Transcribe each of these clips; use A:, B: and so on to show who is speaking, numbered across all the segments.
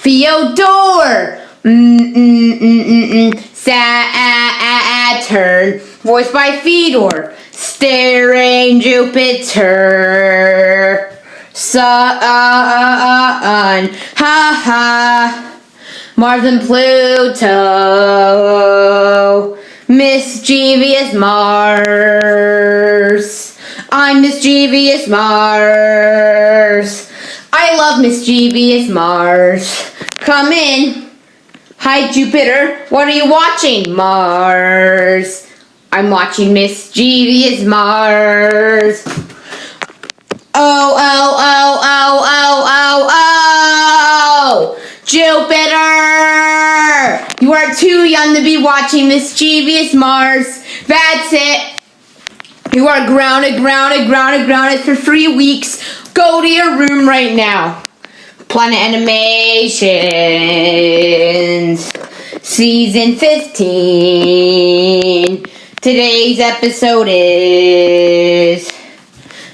A: Fyodor. Saturn. Voiced by Fedor. Staring Jupiter. Sun. Ha ha. Mars and Pluto. Mischievous Mars. I'm mischievous Mars. I love mischievous Mars. Come in. Hi, Jupiter. What are you watching? Mars. I'm watching mischievous Mars. Oh, oh, oh, oh, oh, oh, oh! Jupiter! You are too young to be watching mischievous Mars. That's it. You are grounded for 3 weeks. Go to your room right now. Planet Animations, Season 15. Today's episode is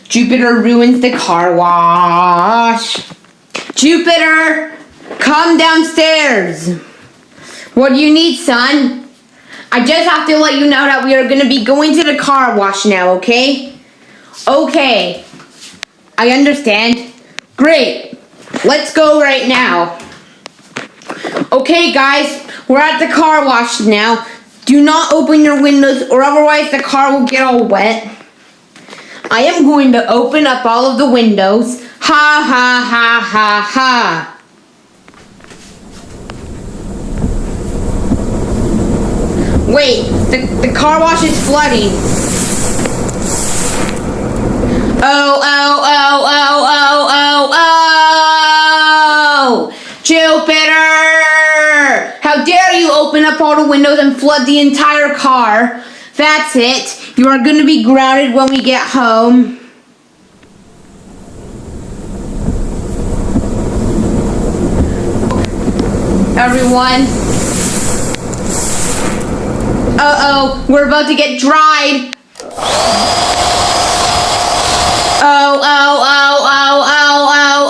A: Jupiter ruins the car wash. Jupiter, come downstairs. What do you need, son? I just have to let you know that we are going to be going to the car wash now, okay? Okay. I understand. Great. Let's go right now. Okay, guys, we're at the car wash now. Do not open your windows or otherwise the car will get all wet. I am going to open up all of the windows. Ha, ha, ha, ha, ha. Wait, the car wash is flooding. Oh, oh, oh, oh, oh, oh, oh! Jupiter! How dare you open up all the windows and flood the entire car? That's it. You are going to be grounded when we get home. Everyone. Uh-oh, we're about to get dried. Oh, oh, oh, oh, oh, oh,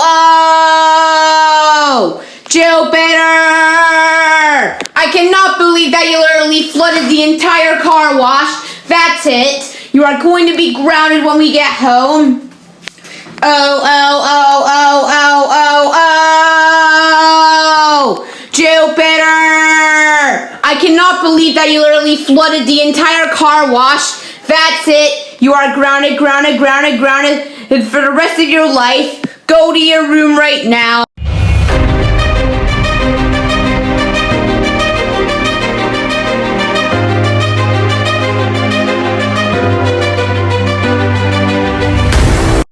A: oh! Jupiter! I cannot believe that you literally flooded the entire car wash. That's it. You are going to be grounded when we get home. Oh, oh, oh, oh, oh, oh, oh! Jupiter! I cannot believe that you literally flooded the entire car wash. That's it. You are grounded for the rest of your life. Go to your room right now.